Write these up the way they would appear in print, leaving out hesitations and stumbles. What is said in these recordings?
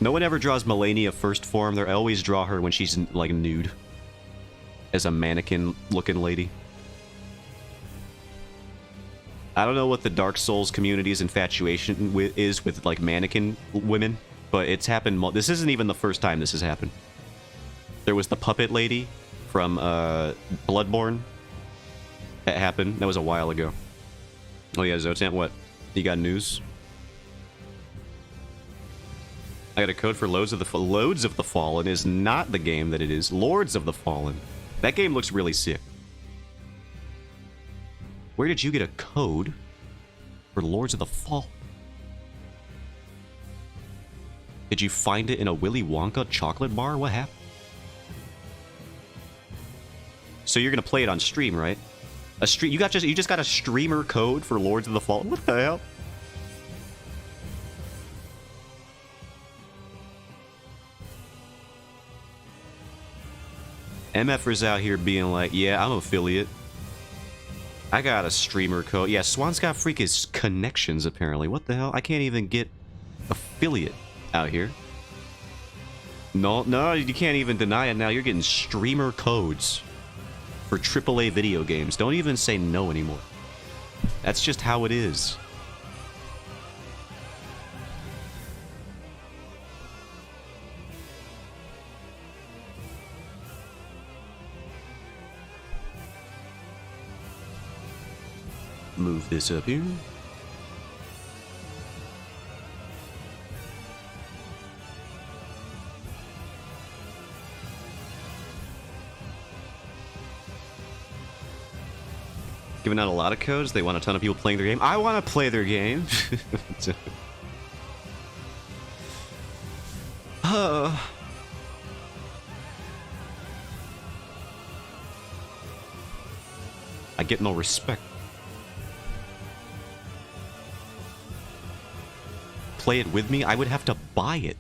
No one ever draws Melania first form. They always draw her when she's, like, nude. As a mannequin-looking lady. I don't know what the Dark Souls community's infatuation is with, like, mannequin women, but it's happened. This isn't even the first time this has happened. There was the puppet lady from Bloodborne. That happened. That was a while ago. Oh yeah, Zotan, what? You got news? I got a code for Loads of the Fallen is not the game that it is. Lords of the Fallen. That game looks really sick. Where did you get a code for Lords of the Fallen? Did you find it in a Willy Wonka chocolate bar? What happened? So you're gonna play it on stream, right? A stream? You just got a streamer code for Lords of the Fallen? What the hell? MFers out here being like, yeah, I'm an affiliate. I got a streamer code. Yeah, Swan's got freaking connections, apparently. What the hell? I can't even get affiliate out here. No, you can't even deny it now. You're getting streamer codes for AAA video games. Don't even say no anymore. That's just how it is. Move this up here. Giving out a lot of codes. They want a ton of people playing their game. I want to play their game. I get no respect. Play it with me? I would have to buy it.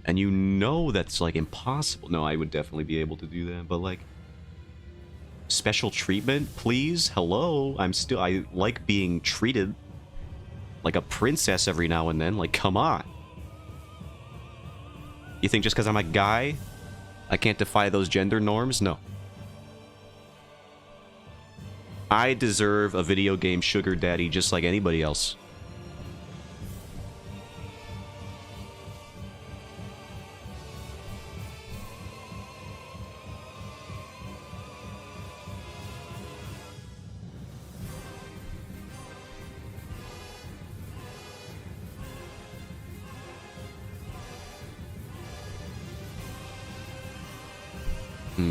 And you know that's, like, impossible. No, I would definitely be able to do that, but, like... Special treatment, please? Hello? I like being treated like a princess every now and then. Like, come on. You think just because I'm a guy, I can't defy those gender norms? No. I deserve a video game sugar daddy just like anybody else.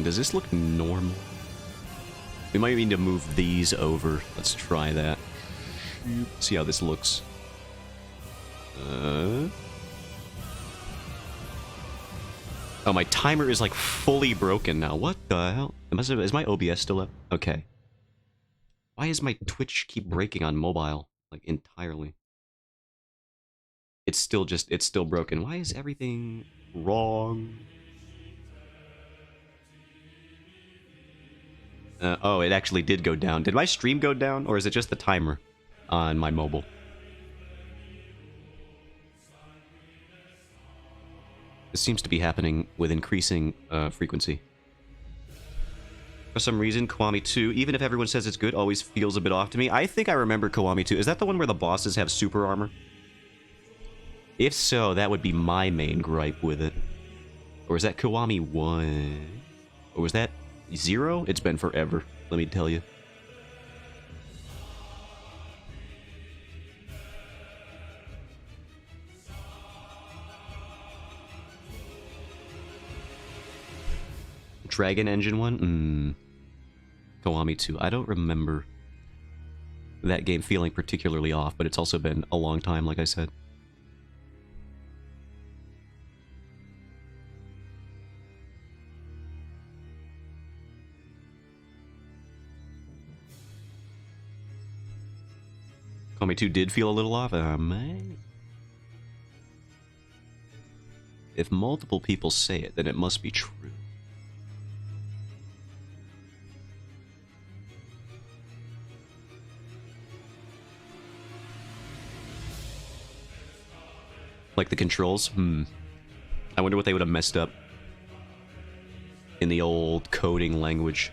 Does this look normal? We might need to move these over. Let's try that. See how this looks. Oh, my timer is like fully broken now. What the hell? Is my OBS still up? Okay. Why is my Twitch keep breaking on mobile? Like, entirely. It's still broken. Why is everything wrong? Oh, it actually did go down. Did my stream go down, or is it just the timer on my mobile? This seems to be happening with increasing frequency. For some reason, Kiwami 2, even if everyone says it's good, always feels a bit off to me. I think I remember Kiwami 2. Is that the one where the bosses have super armor? If so, that would be my main gripe with it. Or is that Kiwami 1? Or was that 0? It's been forever, let me tell you. Dragon Engine 1? Kiwami 2. I don't remember that game feeling particularly off, but it's also been a long time, like I said. Kiwami 2 did feel a little off. Man. If multiple people say it, then it must be true. Like the controls? I wonder what they would have messed up in the old coding language.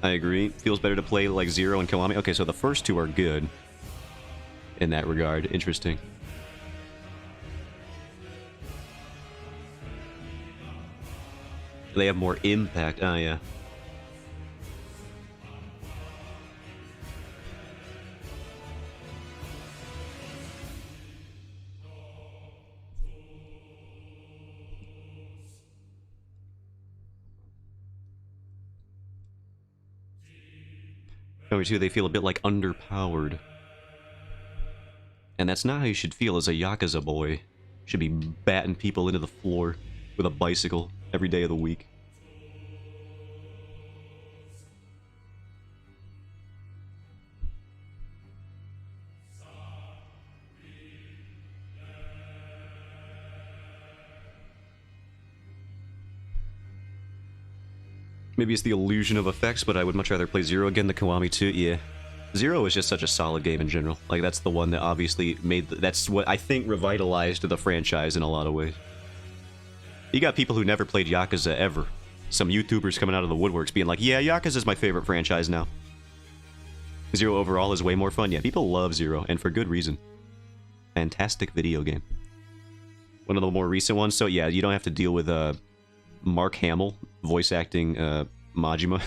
I agree. Feels better to play like Zero and Kiwami. Okay, so the first two are good in that regard. Interesting. They have more impact. Oh, yeah. Number two, they feel a bit like underpowered. And that's not how you should feel as a Yakuza boy. You should be batting people into the floor with a bicycle every day of the week. Maybe it's the illusion of effects, but I would much rather play Zero again than Kiwami 2. Yeah. Zero is just such a solid game in general. Like, that's the one that obviously made... That's what I think revitalized the franchise in a lot of ways. You got people who never played Yakuza ever. Some YouTubers coming out of the woodworks being like, yeah, Yakuza's my favorite franchise now. Zero overall is way more fun. Yeah, people love Zero, and for good reason. Fantastic video game. One of the more recent ones, so yeah, you don't have to deal with Mark Hamill voice acting Majima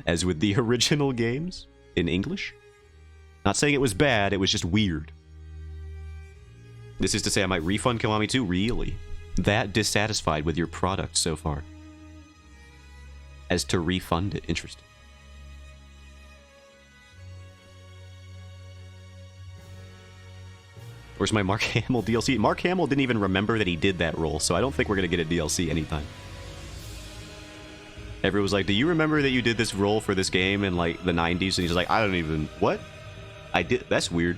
as with the original games in English. Not saying it was bad, it was just weird. This is to say I might refund Kiwami 2? Really? That dissatisfied with your product so far? As to refund it? Interesting. Where's my Mark Hamill DLC? Mark Hamill didn't even remember that he did that role, so I don't think we're going to get a DLC anytime. Everyone was like, do you remember that you did this role for this game in, like, the 90s? And he's like, I don't even... What? I did... That's weird.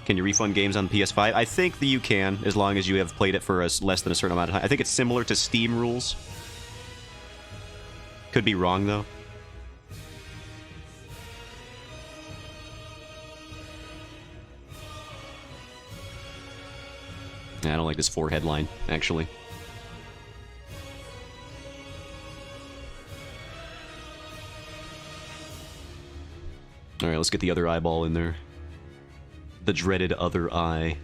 Can you refund games on PS5? I think that you can, as long as you have played it for less than a certain amount of time. I think it's similar to Steam rules. Could be wrong, though. I don't like this forehead line, actually. Alright, let's get the other eyeball in there. The dreaded other eye.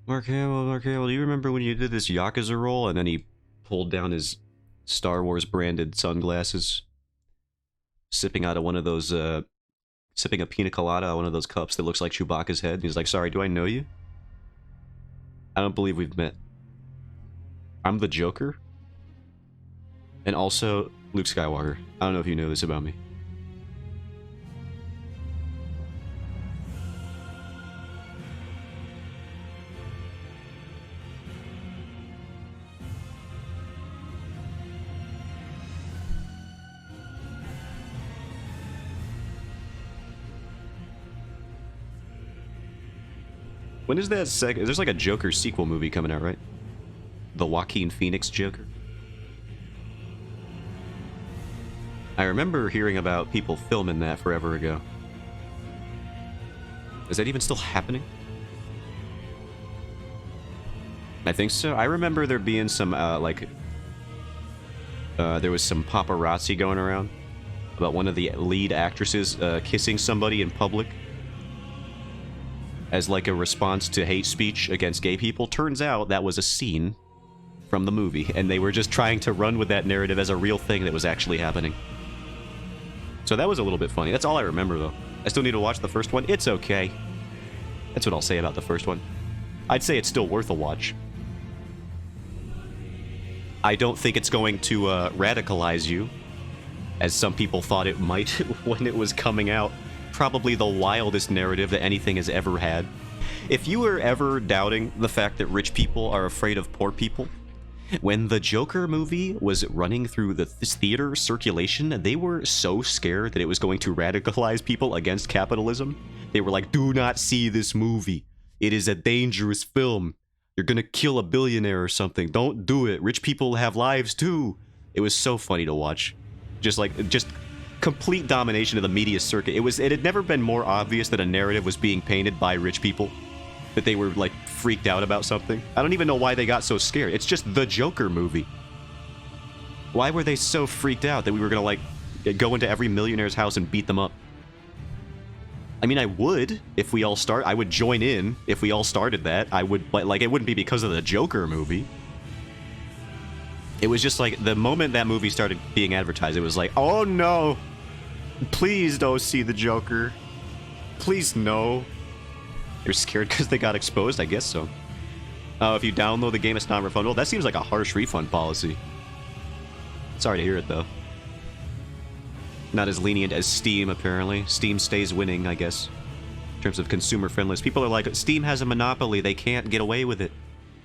Mark Hamill, do you remember when you did this Yakuza role and then he pulled down his Star Wars branded sunglasses? Sipping out of one of those, sipping a pina colada out of one of those cups that looks like Chewbacca's head. And he's like, sorry, do I know you? I don't believe we've met. I'm the Joker. And also, Luke Skywalker. I don't know if you know this about me. When is that there's like a Joker sequel movie coming out, right? The Joaquin Phoenix Joker? I remember hearing about people filming that forever ago. Is that even still happening? I think so. I remember there being some, there was some paparazzi going around about one of the lead actresses kissing somebody in public as like a response to hate speech against gay people. Turns out that was a scene from the movie, and they were just trying to run with that narrative as a real thing that was actually happening. So that was a little bit funny. That's all I remember, though. I still need to watch the first one. It's okay. That's what I'll say about the first one. I'd say it's still worth a watch. I don't think it's going to radicalize you, as some people thought it might when it was coming out. Probably the wildest narrative that anything has ever had. If you were ever doubting the fact that rich people are afraid of poor people, when the Joker movie was running through the theater circulation, they were so scared that it was going to radicalize people against capitalism. They were like, do not see this movie. It is a dangerous film. You're gonna kill a billionaire or something. Don't do it. Rich people have lives too. It was so funny to watch. Just complete domination of the media circuit. It had never been more obvious that a narrative was being painted by rich people. That they were, like, freaked out about something. I don't even know why they got so scared. It's just the Joker movie. Why were they so freaked out that we were gonna, like, go into every millionaire's house and beat them up? I mean, I would, if we all start. I would join in if we all started that. I would, but, like, it wouldn't be because of the Joker movie. It was just, like, the moment that movie started being advertised, it was like, oh no! Please don't see the Joker. Please no. They're scared because they got exposed? I guess so. If you download the game, it's not refundable. That seems like a harsh refund policy. Sorry to hear it, though. Not as lenient as Steam, apparently. Steam stays winning, I guess. In terms of consumer friendliness. People are like, Steam has a monopoly. They can't get away with it.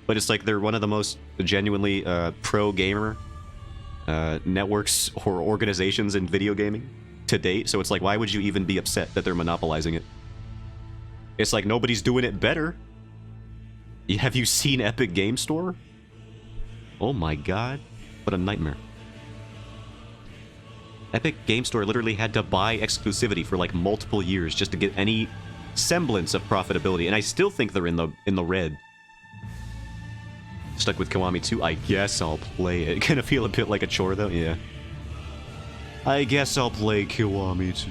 But it's like they're one of the most genuinely pro-gamer networks or organizations in video gaming to date. So it's like, why would you even be upset that they're monopolizing it? It's like nobody's doing it better. Have you seen Epic Game Store? Oh my god. What a nightmare. Epic Game Store literally had to buy exclusivity for like multiple years just to get any semblance of profitability, and I still think they're in the red. Stuck with Kiwami 2? I guess I'll play it. Gonna feel a bit like a chore though? Yeah. I guess I'll play Kiwami 2.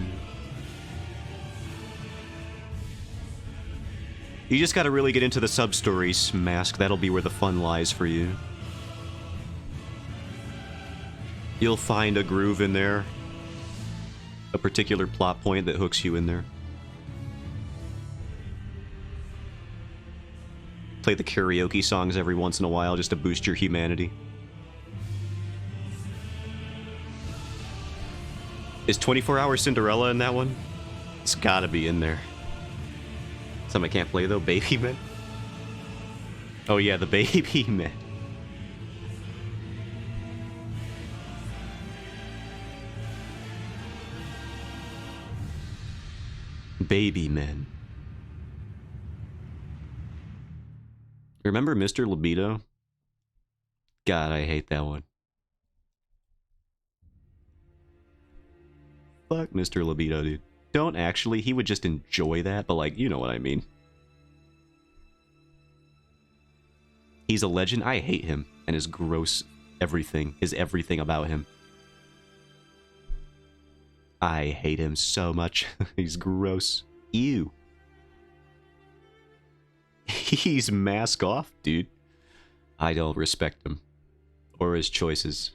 You just gotta really get into the sub-stories, Mask. That'll be where the fun lies for you. You'll find a groove in there. A particular plot point that hooks you in there. Play the karaoke songs every once in a while just to boost your humanity. Is 24 Hour Cinderella in that one? It's gotta be in there. Something I can't play though, Baby Men? Oh yeah, the Baby Men. Baby Men. Remember Mr. Libido? God, I hate that one. Fuck Mr. Libido, dude. Don't actually. He would just enjoy that, but like, you know what I mean. He's a legend. I hate him and his gross everything. His everything about him. I hate him so much. He's gross. Ew. He's mask off, dude. I don't respect him. Or his choices.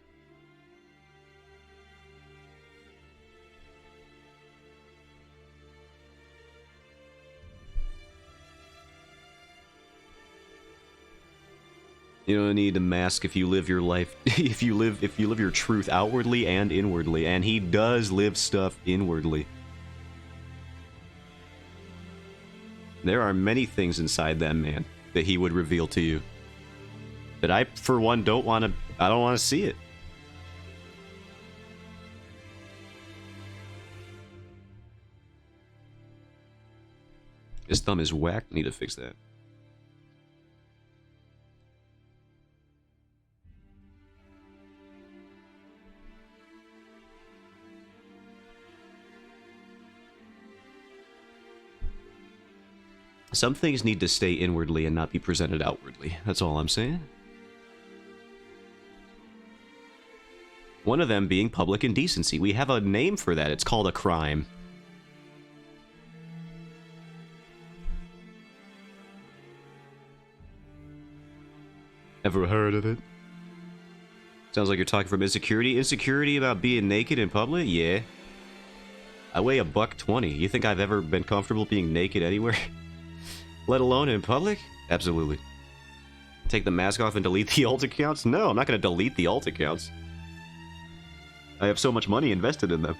You don't need to mask if you live your life, if you live your truth outwardly and inwardly, and he does live stuff inwardly. There are many things inside that man that he would reveal to you. That I, for one, don't want to see it. His thumb is whacked, need to fix that. Some things need to stay inwardly and not be presented outwardly. That's all I'm saying. One of them being public indecency. We have a name for that. It's called a crime. Ever heard of it? Sounds like you're talking from insecurity. Insecurity about being naked in public? Yeah. I weigh $120. You think I've ever been comfortable being naked anywhere? Let alone in public? Absolutely. Take the mask off and delete the alt accounts? No, I'm not going to delete the alt accounts. I have so much money invested in them.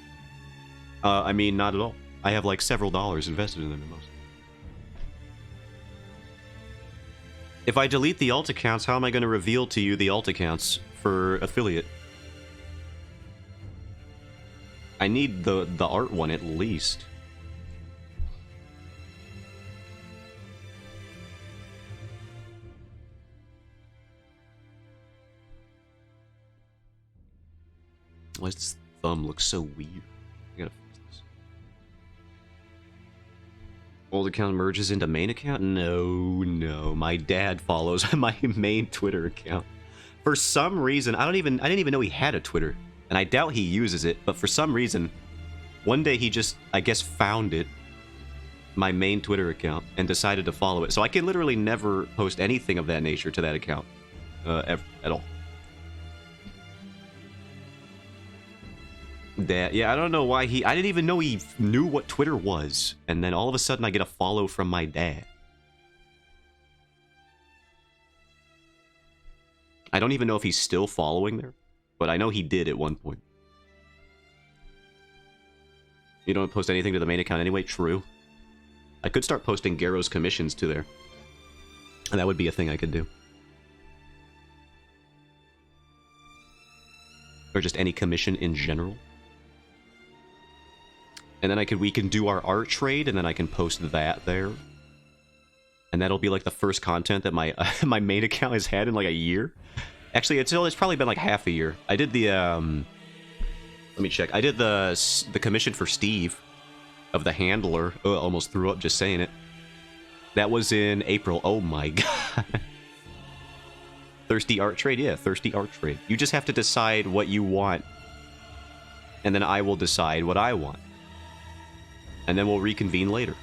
I mean, not at all. I have like several dollars invested in them at most. If I delete the alt accounts, how am I going to reveal to you the alt accounts for affiliate? I need the art one at least. Why does this thumb look so weird? I gotta fix this. Old account merges into main account? No. My dad follows my main Twitter account. For some reason, I didn't even know he had a Twitter. And I doubt he uses it, but for some reason, one day he just, I guess, found it, my main Twitter account, and decided to follow it. So I can literally never post anything of that nature to that account, ever, at all. Dad, yeah, I don't know why I didn't even know he knew what Twitter was, and then all of a sudden I get a follow from my dad. I don't even know if he's still following there, but I know he did at one point. You don't post anything to the main account anyway? True. I could start posting Garrow's commissions to there. And that would be a thing I could do. Or just any commission in general. And then we can do our art trade, and then I can post that there. And that'll be like the first content that my my main account has had in like a year. Actually, it's probably been like half a year. I did the let me check. I did the commission for Steve of the handler. Oh, I almost threw up just saying it. That was in April. Oh my god. Thirsty art trade? Yeah, thirsty art trade. You just have to decide what you want. And then I will decide what I want. And then we'll reconvene later.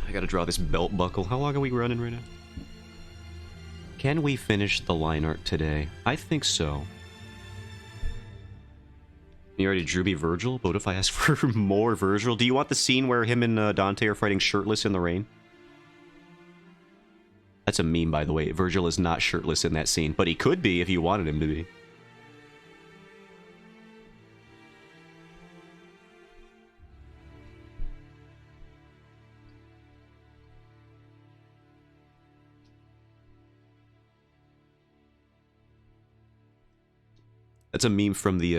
I gotta draw this belt buckle. How long are we running right now? Can we finish the line art today? I think so. You already drew me Virgil, but what if I ask for more Virgil? Do you want the scene where him and Dante are fighting shirtless in the rain? That's a meme, by the way. Virgil is not shirtless in that scene, but he could be if you wanted him to be. That's a meme from the,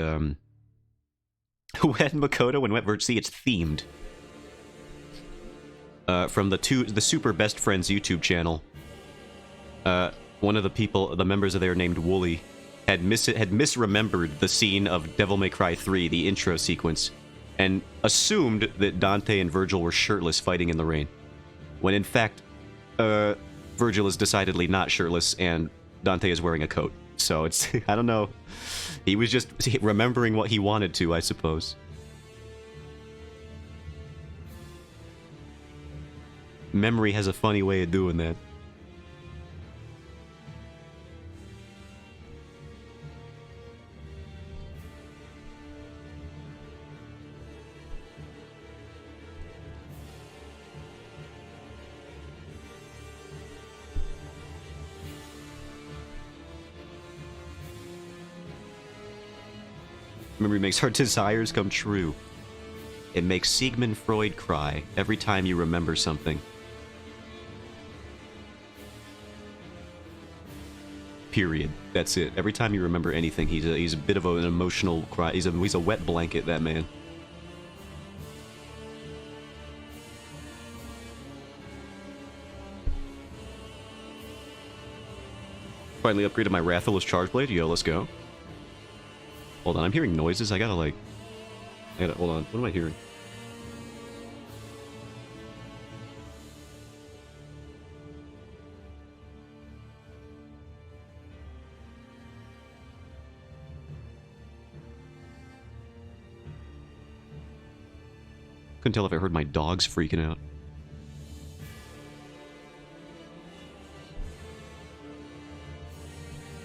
Wet Makoto and Wet Virgil. See, it's themed. From the Super Best Friends YouTube channel. One of the members of there named Wooly, had misremembered the scene of Devil May Cry 3, the intro sequence, and assumed that Dante and Virgil were shirtless fighting in the rain. When in fact, Virgil is decidedly not shirtless, and Dante is wearing a coat. So it's, I don't know. He was just remembering what he wanted to, I suppose. Memory has a funny way of doing that. Memory makes our desires come true. It makes Sigmund Freud cry every time you remember something. Period. That's it. Every time you remember anything, he's a bit of an emotional cry. He's a wet blanket, that man. Finally upgraded my Rathalos Charge Blade. Yo, let's go. Hold on, I'm hearing noises. I gotta, hold on. What am I hearing? Couldn't tell if I heard my dogs freaking out.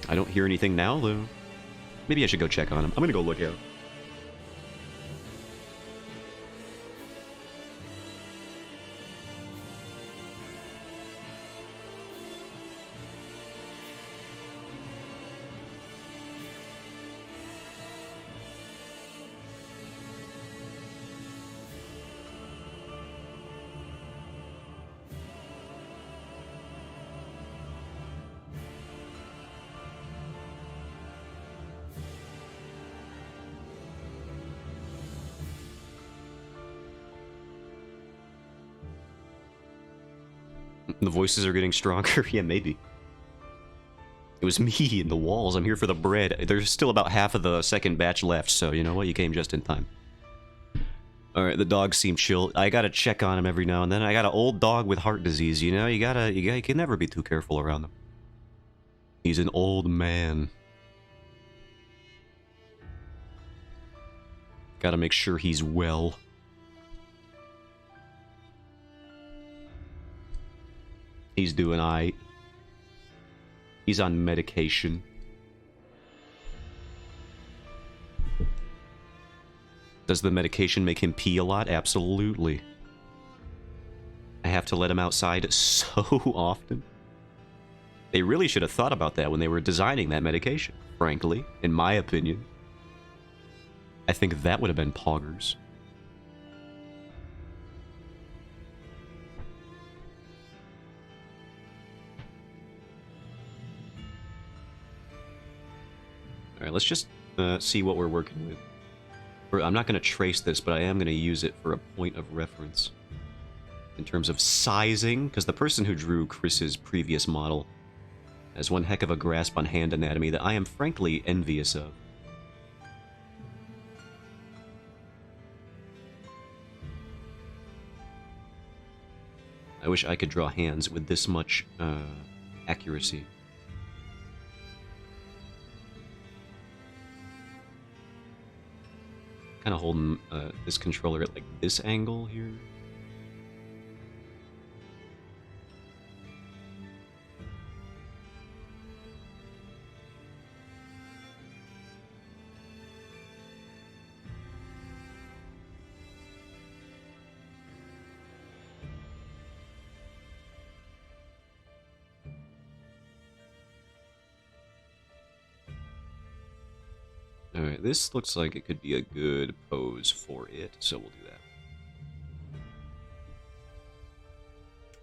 I don't hear anything now, though. Maybe I should go check on him. I'm gonna go look out. The voices are getting stronger. Yeah, maybe. It was me in the walls. I'm here for the bread. There's still about half of the second batch left, so you know what? You came just in time. Alright, the dogs seem chill. I gotta check on him every now and then. I got an old dog with heart disease, you know? You can never be too careful around them. He's an old man. Gotta make sure he's well. He's doing aight. He's on medication. Does the medication make him pee a lot? Absolutely. I have to let him outside so often. They really should have thought about that when they were designing that medication, frankly, in my opinion. I think that would have been poggers. Alright, let's just see what we're working with. I'm not going to trace this, but I am going to use it for a point of reference. In terms of sizing, because the person who drew Chris's previous model has one heck of a grasp on hand anatomy that I am frankly envious of. I wish I could draw hands with this much accuracy. Kind of holding this controller at like this angle here. Alright, this looks like it could be a good pose for it, so we'll do that.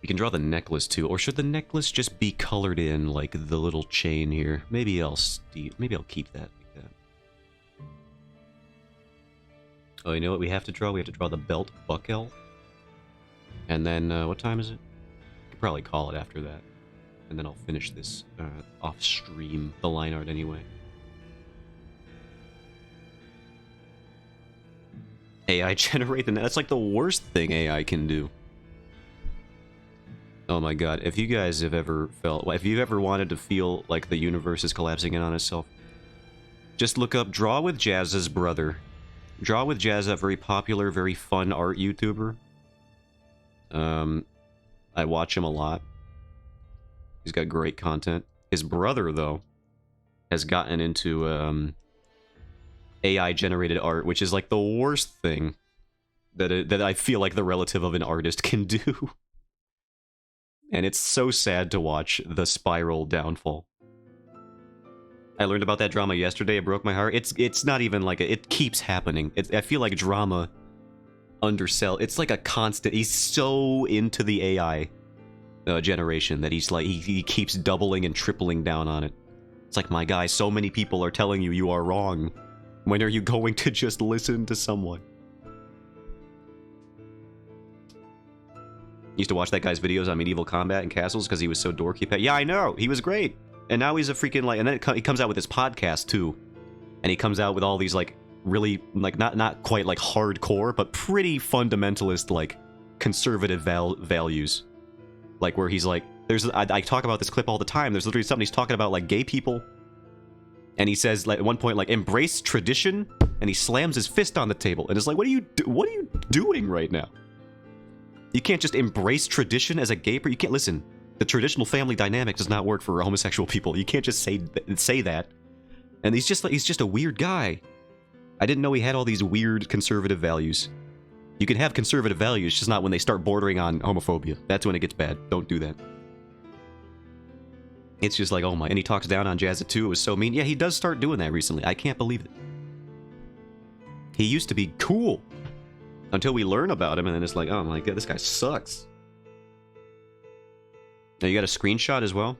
We can draw the necklace too, or should the necklace just be colored in like the little chain here? Maybe I'll keep that like that. Oh, you know what we have to draw? We have to draw the belt buckle. And then, what time is it? Could probably call it after that. And then I'll finish this off-stream, the line art anyway. AI generate the net. That's like the worst thing AI can do. Oh my god, if you guys have ever felt, if you've ever wanted to feel like the universe is collapsing in on itself, just look up Draw with Jazz's brother. Draw with Jazz, a very popular, very fun art YouTuber. I watch him a lot. He's got great content. His brother, though, has gotten into, AI-generated art, which is like the worst thing that I feel like the relative of an artist can do. And it's so sad to watch the spiral downfall. I learned about that drama yesterday, it broke my heart. It's not even like it keeps happening. I feel like drama undersell. It's like a constant. He's so into the AI generation that he's like he keeps doubling and tripling down on it. It's like, my guy, so many people are telling you are wrong. When are you going to just listen to someone? Used to watch that guy's videos on medieval combat and castles because he was so dorky. Yeah, I know. He was great. And now he's a freaking, like, and then he comes out with his podcast, too. And he comes out with all these, like, really, like, not quite, like, hardcore, but pretty fundamentalist, like, conservative values. Like, where he's like, I talk about this clip all the time. There's literally something he's talking about, like, gay people. And he says, like, at one point, like, embrace tradition, and he slams his fist on the table, and it's like, what are you doing right now? You can't just embrace tradition as a gay person. You can't, listen, the traditional family dynamic does not work for homosexual people. You can't just say that. And he's just a weird guy. I didn't know he had all these weird conservative values. You can have conservative values, just not when they start bordering on homophobia. That's when it gets bad. Don't do that. It's just like, oh my... And he talks down on Jazza too. It was so mean. Yeah, he does start doing that recently. I can't believe it. He used to be cool. Until we learn about him, and then it's like, oh my god, this guy sucks. Now, you got a screenshot as well?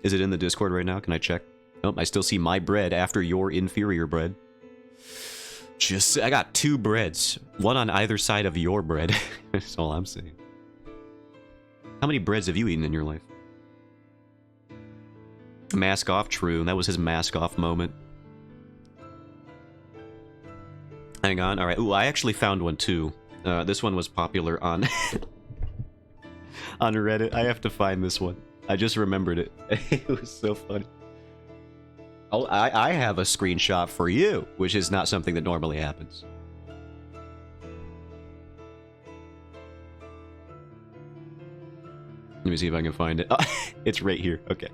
Is it in the Discord right now? Can I check? Nope, I still see my bread after your inferior bread. I got 2 breads. One on either side of your bread. That's all I'm saying. How many breads have you eaten in your life? Mask off, true. That was his mask off moment. Hang on, alright. Ooh, I actually found one too. This one was popular on on Reddit. I have to find this one. I just remembered it. It was so funny. Oh, I have a screenshot for you, which is not something that normally happens. Let me see if I can find it. Oh, it's right here. Okay.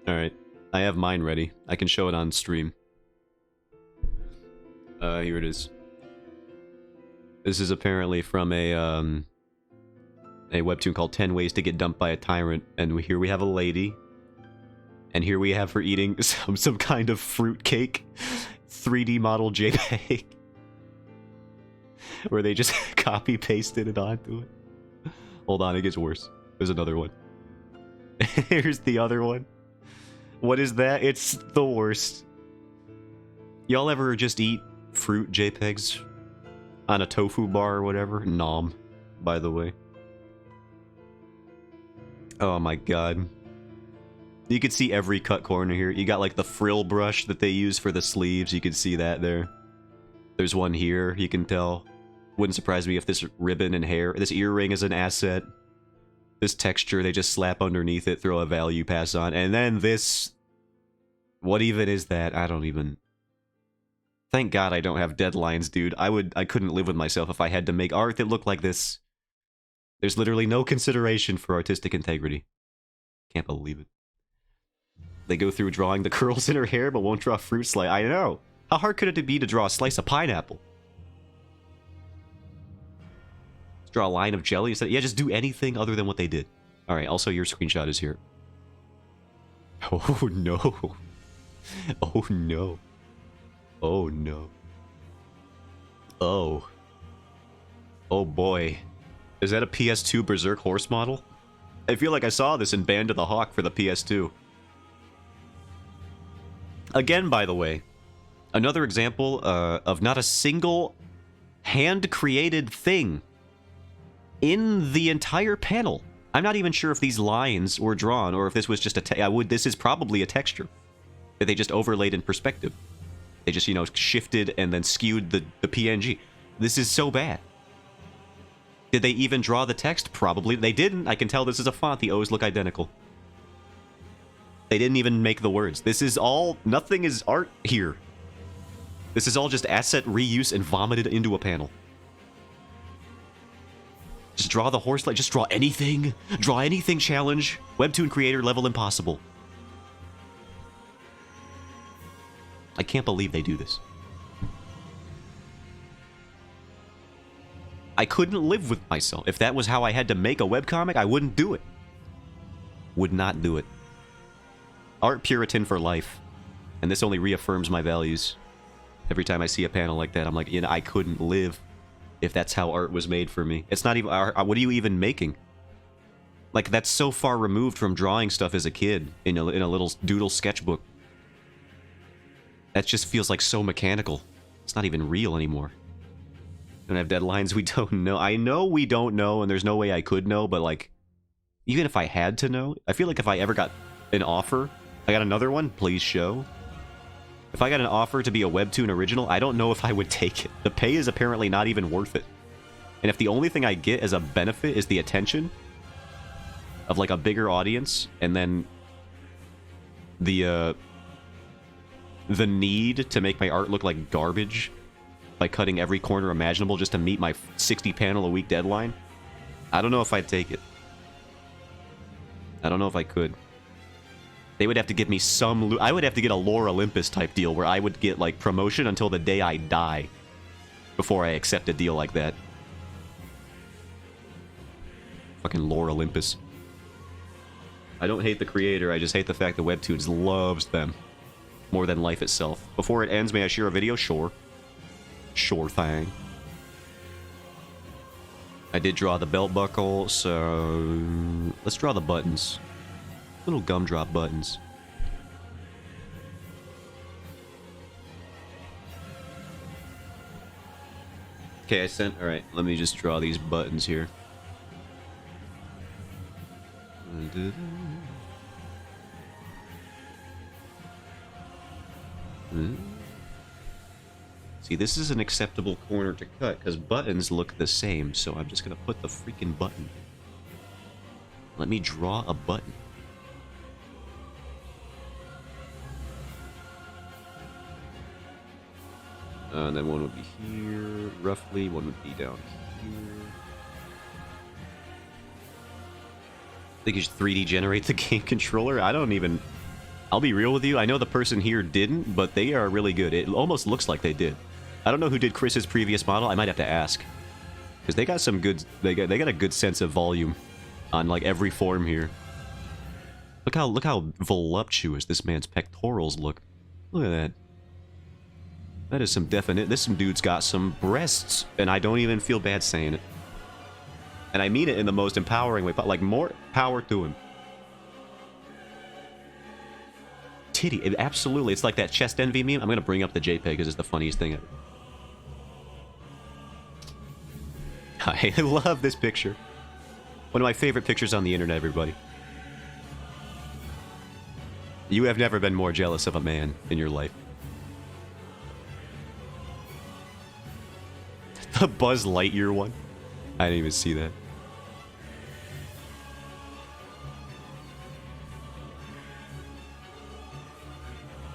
Alright. I have mine ready. I can show it on stream. Here it is. This is apparently from a webtoon called 10 Ways to Get Dumped by a Tyrant, and here we have a lady. And here we have her eating some kind of fruit cake. 3D model JPEG. Where they just copy-pasted it onto it. Hold on, it gets worse. There's another one. Here's the other one. What is that? It's the worst. Y'all ever just eat fruit JPEGs on a tofu bar or whatever? Nom, by the way. Oh my god. You can see every cut corner here. You got like the frill brush that they use for the sleeves. You can see that there. There's one here, you can tell. Wouldn't surprise me if this ribbon and hair, this earring is an asset. This texture, they just slap underneath it, throw a value pass on. And then this... What even is that? I don't even... Thank God I don't have deadlines, dude. I couldn't live with myself if I had to make art that looked like this. There's literally no consideration for artistic integrity. Can't believe it. They go through drawing the curls in her hair, but won't draw fruit slice. I know. How hard could it be to draw a slice of pineapple? Draw a line of jelly instead. Yeah, just do anything other than what they did. All right. Also, your screenshot is here. Oh no. Oh no. Oh no. Oh. Oh boy. Is that a PS2 Berserk horse model? I feel like I saw this in Band of the Hawk for the PS2. Again, by the way, another example of not a single hand-created thing in the entire panel. I'm not even sure if these lines were drawn or if this was just a... this is probably a texture that they just overlaid in perspective. They just, you know, shifted and then skewed the PNG. This is so bad. Did they even draw the text? Probably. They didn't. I can tell this is a font. The O's look identical. They didn't even make the words. This is all... Nothing is art here. This is all just asset reuse and vomited into a panel. Just draw the horse like... Just draw anything. Draw anything challenge. Webtoon creator level impossible. I can't believe they do this. I couldn't live with myself. If that was how I had to make a webcomic, I wouldn't do it. Would not do it. Art Puritan for life. And this only reaffirms my values. Every time I see a panel like that, I'm like, you know, I couldn't live if that's how art was made for me. It's not even... What are you even making? Like, that's so far removed from drawing stuff as a kid in a little doodle sketchbook. That just feels like so mechanical. It's not even real anymore. Don't have deadlines, we don't know. I know we don't know, and there's no way I could know, but like, even if I had to know, I feel like if I ever got an offer, I got another one, please show. If I got an offer to be a Webtoon original, I don't know if I would take it. The pay is apparently not even worth it. And if the only thing I get as a benefit is the attention of like a bigger audience, and then the need to make my art look like garbage by cutting every corner imaginable just to meet my 60 panel a week deadline, I don't know if I'd take it. I don't know if I could. They would have to give me some... I would have to get a Lore Olympus type deal where I would get like promotion until the day I die before I accept a deal like that. Fucking Lore Olympus. I don't hate the creator, I just hate the fact that Webtoons loves them more than life itself. Before it ends, may I share a video? Sure. Sure thing. I did draw the belt buckle, so let's draw the buttons. Little gumdrop buttons. Okay, I sent... Alright, let me just draw these buttons here. See, this is an acceptable corner to cut, because buttons look the same, so I'm just going to put the freaking button. Let me draw a button. And then one would be here, roughly. One would be down here. I think you should 3D generate the game controller. I don't even... I'll be real with you. I know the person here didn't, but they are really good. It almost looks like they did. I don't know who did Chris's previous model. I might have to ask. Because they got some good... They got a good sense of volume on, like, every form here. Look how voluptuous this man's pectorals look. Look at that. That is some definite... Some dude's got some breasts, and I don't even feel bad saying it. And I mean it in the most empowering way, but like, more power to him. Titty, absolutely. It's like that chest envy meme. I'm gonna bring up the JPEG because it's the funniest thing ever. I love this picture. One of my favorite pictures on the internet, everybody. You have never been more jealous of a man in your life. The Buzz Lightyear one? I didn't even see that.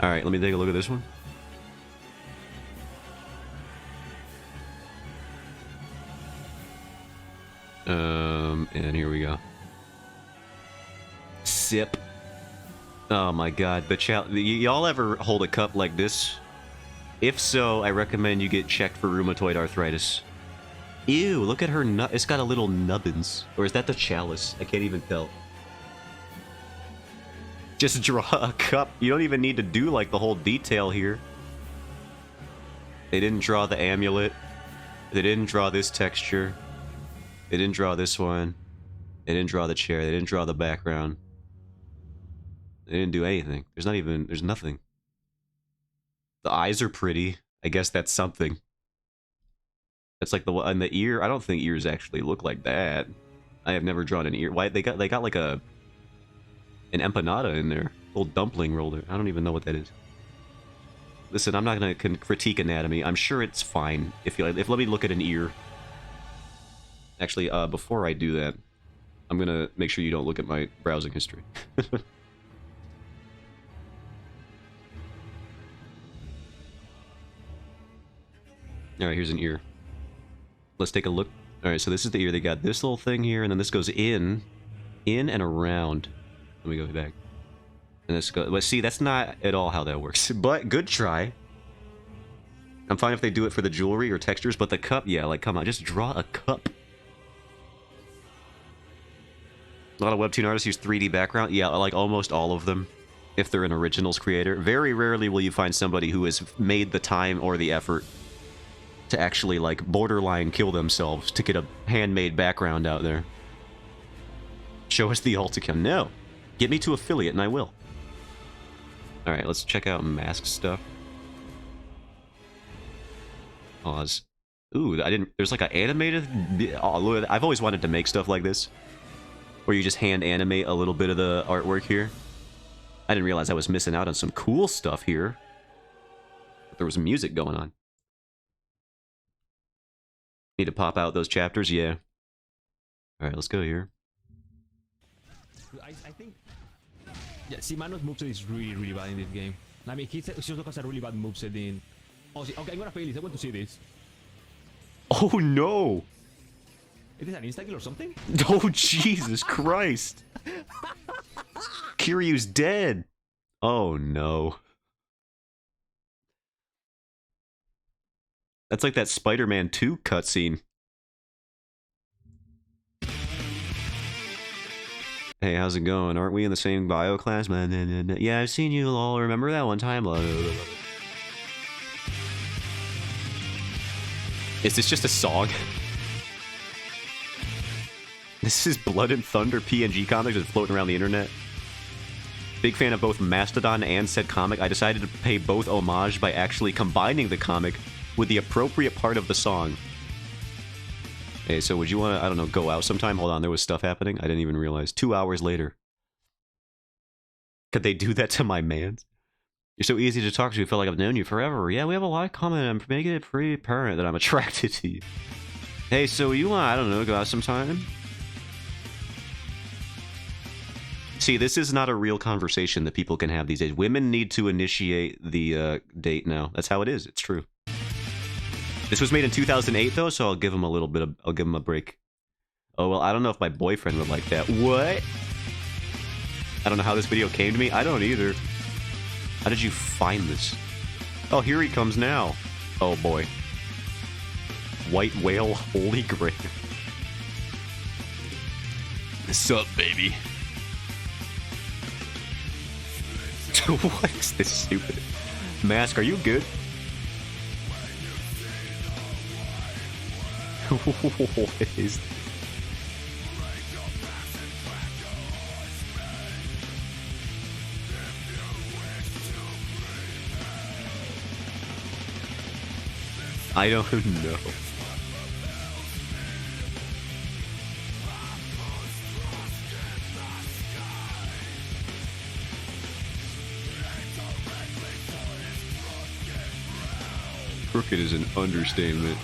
Alright, let me take a look at this one. And here we go. Sip. Oh my god, y'all ever hold a cup like this? If so, I recommend you get checked for rheumatoid arthritis. Ew, look at her nut. It's got a little nubbins. Or is that the chalice? I can't even tell. Just draw a cup. You don't even need to do, like, the whole detail here. They didn't draw the amulet. They didn't draw this texture. They didn't draw this one. They didn't draw the chair. They didn't draw the background. They didn't do anything. There's nothing. The eyes are pretty. I guess that's something. That's like the one, and the ear, I don't think ears actually look like that. I have never drawn an ear. Why, they got like an empanada in there. Little dumpling roller. I don't even know what that is. Listen, I'm not gonna critique anatomy. I'm sure it's fine. If let me look at an ear. Actually, before I do that, I'm gonna make sure you don't look at my browsing history. Alright, here's an ear. Let's take a look. Alright, so this is the ear. They got this little thing here, and then this goes in and around. Let me go back. And this goes... Well, see, that's not at all how that works. But, good try. I'm fine if they do it for the jewelry or textures, but the cup, yeah, like, come on, just draw a cup. A lot of webtoon artists use 3D background. Yeah, like almost all of them, if they're an originals creator. Very rarely will you find somebody who has made the time or the effort to actually, like, borderline kill themselves to get a handmade background out there. Show us the Alticam. No. Get me to affiliate and I will. Alright, let's check out mask stuff. Pause. Ooh, there's like an animated... Oh, I've always wanted to make stuff like this. Where you just hand animate a little bit of the artwork here. I didn't realize I was missing out on some cool stuff here. But there was music going on. Need to pop out those chapters? Yeah. Alright, let's go here. I think... Yeah, see, Manos moveset is really, really bad in this game. I mean, he also has a really bad moveset in... Oh, see, okay, I'm gonna fail this. I want to see this. Oh, no! Is this an insta-kill or something? Oh, Jesus Christ! Kiryu's dead! Oh, no. That's like that Spider-Man 2 cutscene. Hey, how's it going? Aren't we in the same bio class? Yeah, I've seen you all. Remember that one time? Is this just a song? This is Blood and Thunder PNG comics that's floating around the internet. Big fan of both Mastodon and said comic. I decided to pay both homage by actually combining the comic with the appropriate part of the song. Hey, so would you want to, I don't know, go out sometime? Hold on, there was stuff happening. I didn't even realize. 2 hours later. Could they do that to my man? You're so easy to talk to. I feel like I've known you forever. Yeah, we have a lot in common. I'm making it pretty apparent that I'm attracted to you. Hey, so you want, I don't know, go out sometime? See, this is not a real conversation that people can have these days. Women need to initiate the date now. That's how it is. It's true. This was made in 2008, though, so I'll give him a little bit of... I'll give him a break. Oh, well, I don't know if my boyfriend would like that. What? I don't know how this video came to me. I don't either. How did you find this? Oh, here he comes now. Oh, boy. White whale, holy grail. What's up, baby? What is this stupid? Mask, are you good? What is this? I don't know. Crooked is an understatement.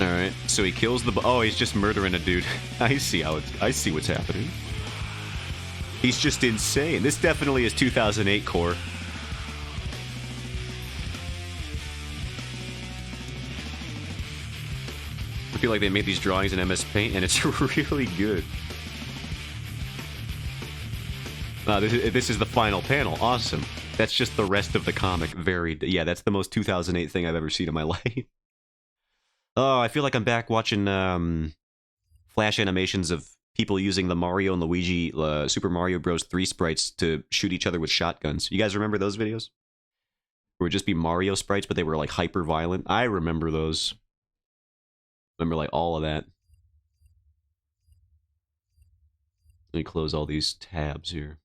Alright, so he kills the... Oh, he's just murdering a dude. I see how it's... I see what's happening. He's just insane. This definitely is 2008 core. I feel like they made these drawings in MS Paint, and it's really good. This is the final panel. Awesome. That's just the rest of the comic. Very... Yeah, that's the most 2008 thing I've ever seen in my life. Oh, I feel like I'm back watching flash animations of people using the Mario and Luigi Super Mario Bros. 3 sprites to shoot each other with shotguns. You guys remember those videos? It would just be Mario sprites, but they were like hyper violent. I remember those. Remember like all of that. Let me close all these tabs here.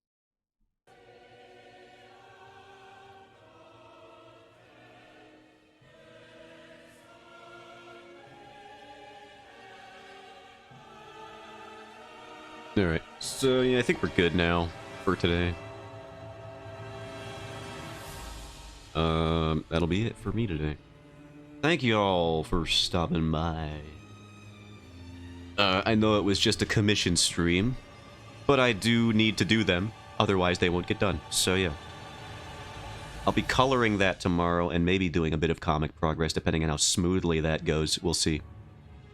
Alright, so yeah, I think we're good now for today. That'll be it for me today. Thank you all for stopping by. I know it was just a commission stream, but I do need to do them, otherwise they won't get done, so yeah. I'll be coloring that tomorrow and maybe doing a bit of comic progress depending on how smoothly that goes, we'll see.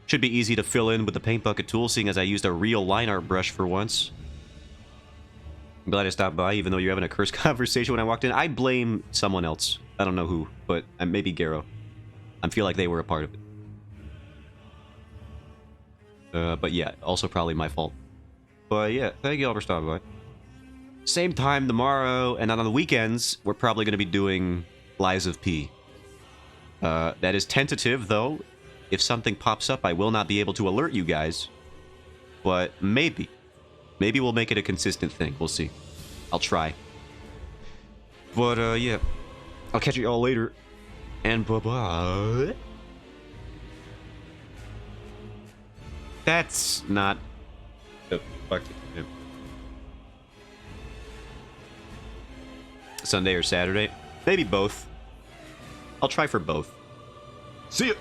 Should be easy to fill in with the paint bucket tool, seeing as I used a real line art brush for once. I'm glad I stopped by, even though you're having a cursed conversation when I walked in. I blame someone else. I don't know who, but maybe Garo. I feel like they were a part of it. But yeah, also probably my fault. But yeah, thank you all for stopping by. Same time tomorrow, and on the weekends, we're probably going to be doing Lies of P. That is tentative, though. If something pops up, I will not be able to alert you guys. But maybe. Maybe we'll make it a consistent thing. We'll see. I'll try. But, yeah. I'll catch you all later. And bye-bye. That's not... the fuck... Sunday or Saturday? Maybe both. I'll try for both. See ya!